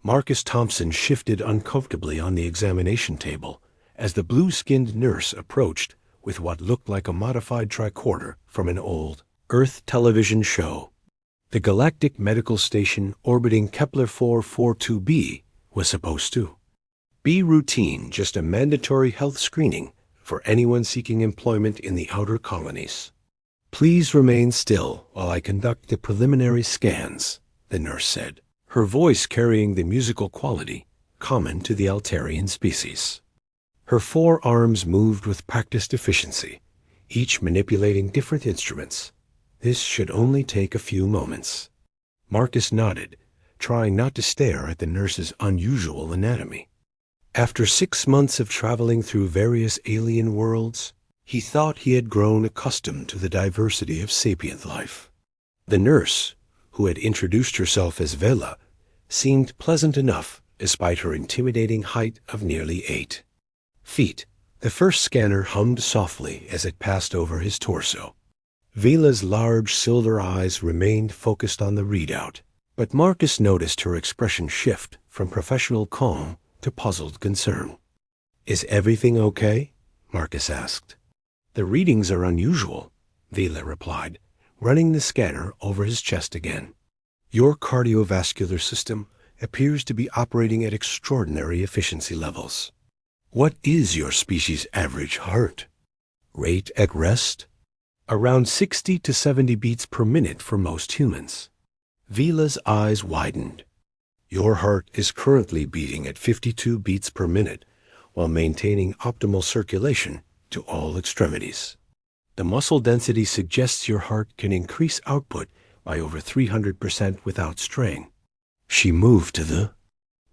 Marcus Thompson shifted uncomfortably on the examination table as the blue-skinned nurse approached with what looked like a modified tricorder from an old Earth television show. The galactic medical station orbiting Kepler 442b was supposed to be routine, just a mandatory health screening for anyone seeking employment in the outer colonies. "Please remain still while I conduct the preliminary scans," the nurse said, her voice carrying the musical quality common to the Altarian species. Her forearms moved with practiced efficiency, each manipulating different instruments. This should only take a few moments. Marcus nodded, trying not to stare at the nurse's unusual anatomy. After 6 months of traveling through various alien worlds, he thought he had grown accustomed to the diversity of sapient life. The nurse, who had introduced herself as Vela, seemed pleasant enough despite her intimidating height of nearly 8 feet. The first scanner hummed softly as it passed over his torso. Vela's large silver eyes remained focused on the readout, but Marcus noticed her expression shift from professional calm to puzzled concern. "Is everything okay?" Marcus asked. "The readings are unusual," Vela replied, running the scanner over his chest again. "Your cardiovascular system appears to be operating at extraordinary efficiency levels. What is your species' average heart rate at rest?" "Around 60 to 70 beats per minute for most humans." Vela's eyes widened. "Your heart is currently beating at 52 beats per minute while maintaining optimal circulation to all extremities. The muscle density suggests your heart can increase output by over 300% without strain." She moved to the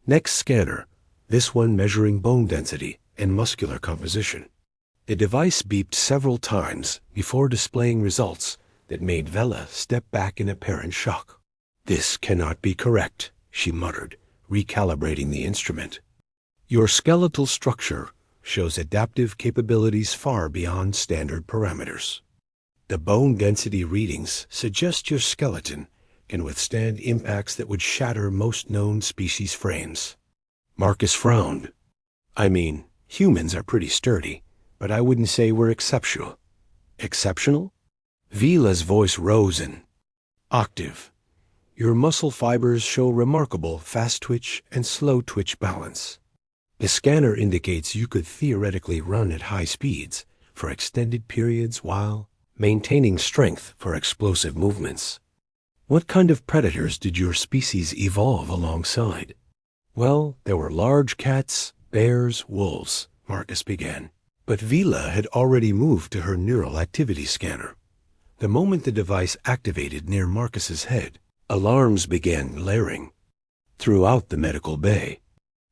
next scanner, this one measuring bone density and muscular composition. The device beeped several times before displaying results that made Vela step back in apparent shock. "This cannot be correct," she muttered, recalibrating the instrument. "Your skeletal structure shows adaptive capabilities far beyond standard parameters. The bone density readings suggest your skeleton can withstand impacts that would shatter most known species frames." Marcus frowned. "I mean, humans are pretty sturdy, but I wouldn't say we're exceptional." "Exceptional?" Vela's voice rose an octave. "Your muscle fibers show remarkable fast twitch and slow twitch balance. The scanner indicates you could theoretically run at high speeds for extended periods while maintaining strength for explosive movements. What kind of predators did your species evolve alongside?" "Well, there were large cats, bears, wolves," Marcus began. But Vela had already moved to her neural activity scanner. The moment the device activated near Marcus's head, alarms began blaring throughout the medical bay.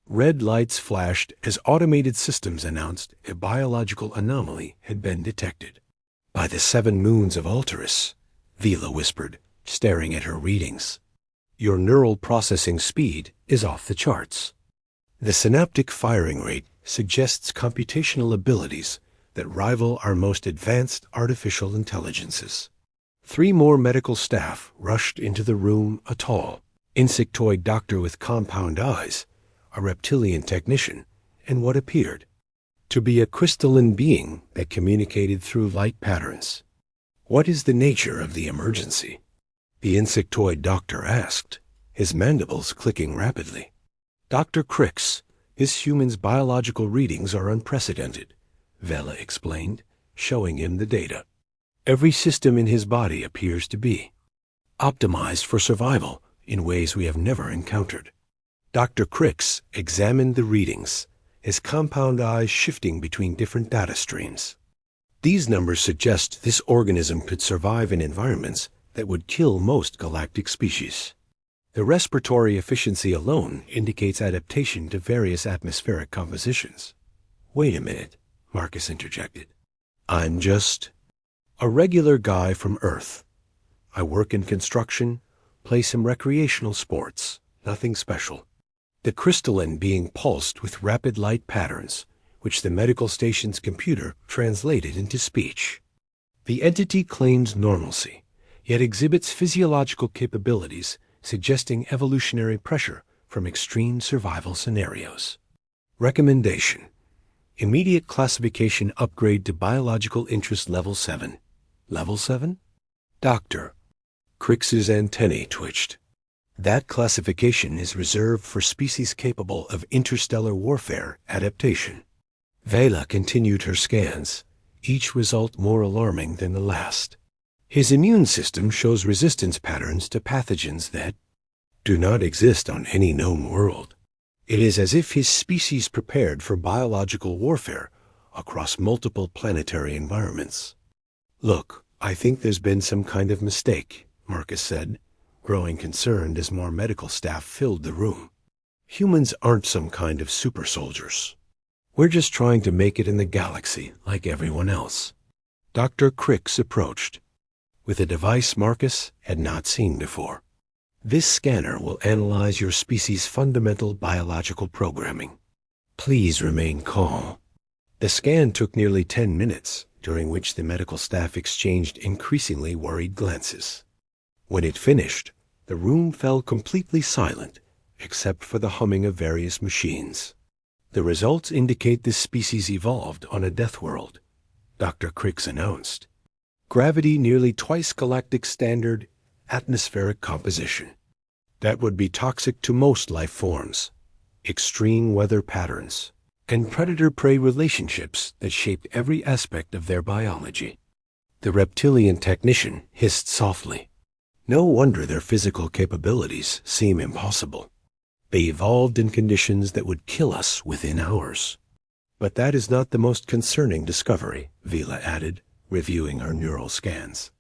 Red lights flashed as automated systems announced a biological anomaly had been detected. "By the 7 moons of Altaris," Vela whispered, staring at her readings, "your neural processing speed is off the charts. The synaptic firing rate suggests computational abilities that rival our most advanced artificial intelligences." 3 more medical staff rushed into the room, a tall, insectoid doctor with compound eyes, a reptilian technician, and what appeared to be a crystalline being that communicated through light patterns. "What is the nature of the emergency?" the insectoid doctor asked, his mandibles clicking rapidly. "Dr. Crix, this human's biological readings are unprecedented," Vela explained, showing him the data. "Every system in his body appears to be optimized for survival in ways we have never encountered." Dr. Crix examined the readings, his compound eyes shifting between different data streams. "These numbers suggest this organism could survive in environments that would kill most galactic species. The respiratory efficiency alone indicates adaptation to various atmospheric compositions." "Wait a minute," Marcus interjected. "I'm just a regular guy from Earth. I work in construction, play some recreational sports, nothing special." The crystalline being pulsed with rapid light patterns, which the medical station's computer translated into speech. The entity claims normalcy, yet exhibits physiological capabilities suggesting evolutionary pressure from extreme survival scenarios. Recommendation: immediate classification upgrade to biological interest level 7. Level 7? Dr. Crick's antennae twitched. That classification is reserved for species capable of interstellar warfare adaptation. Vela continued her scans, each result more alarming than the last. His immune system shows resistance patterns to pathogens that do not exist on any known world. It is as if his species prepared for biological warfare across multiple planetary environments. Look, I think there's been some kind of mistake, Marcus said, growing concerned as more medical staff filled the room. Humans aren't some kind of super soldiers. We're just trying to make it in the galaxy like everyone else. Dr. Crick approached, with a device Marcus had not seen before. This scanner will analyze your species' fundamental biological programming. Please remain calm. The scan took nearly 10 minutes, during which the medical staff exchanged increasingly worried glances. When it finished, the room fell completely silent, except for the humming of various machines. The results indicate this species evolved on a death world, Dr. Crick announced. Gravity nearly twice galactic standard, atmospheric composition. That would be toxic to most life forms. Extreme weather patterns, and predator-prey relationships that shaped every aspect of their biology. The reptilian technician hissed softly. No wonder their physical capabilities seem impossible. They evolved in conditions that would kill us within hours. But that is not the most concerning discovery, Vela added, reviewing her neural scans.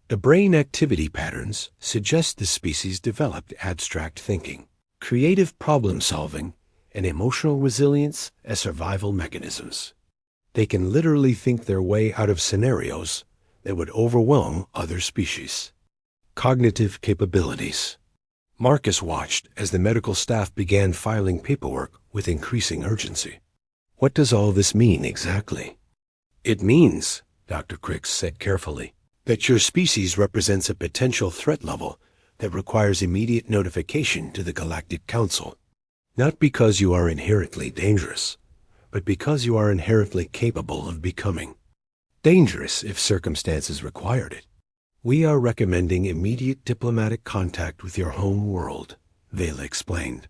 The brain activity patterns suggest the species developed abstract thinking, creative problem-solving, and emotional resilience as survival mechanisms. They can literally think their way out of scenarios that would overwhelm other species. Cognitive capabilities. Marcus watched as the medical staff began filing paperwork with increasing urgency. What does all this mean exactly? It means, Dr. Crick said carefully, that your species represents a potential threat level that requires immediate notification to the Galactic Council. Not because you are inherently dangerous, but because you are inherently capable of becoming dangerous if circumstances required it. We are recommending immediate diplomatic contact with your home world, Vela explained.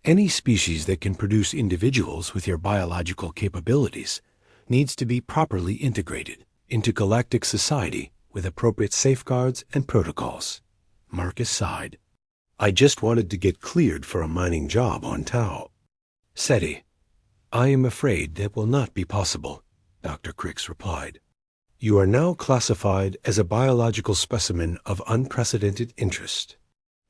Any species that can produce individuals with your biological capabilities needs to be properly integrated into galactic society with appropriate safeguards and protocols. Marcus sighed. I just wanted to get cleared for a mining job on Tau. SETI. I am afraid that will not be possible, Dr. Crick replied. You are now classified as a biological specimen of unprecedented interest.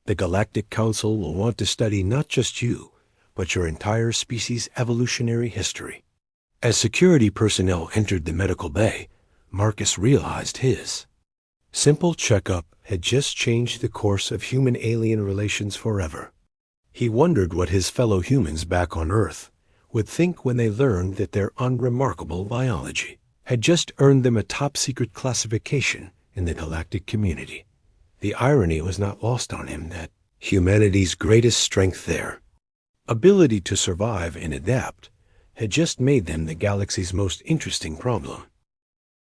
The Galactic Council will want to study not just you, but your entire species' evolutionary history. As security personnel entered the medical bay, Marcus realized his simple checkup had just changed the course of human-alien relations forever. He wondered what his fellow humans back on Earth would think when they learned that their unremarkable biology had just earned them a top-secret classification in the galactic community. The irony was not lost on him that humanity's greatest strength there, ability to survive and adapt, had just made them the galaxy's most interesting problem.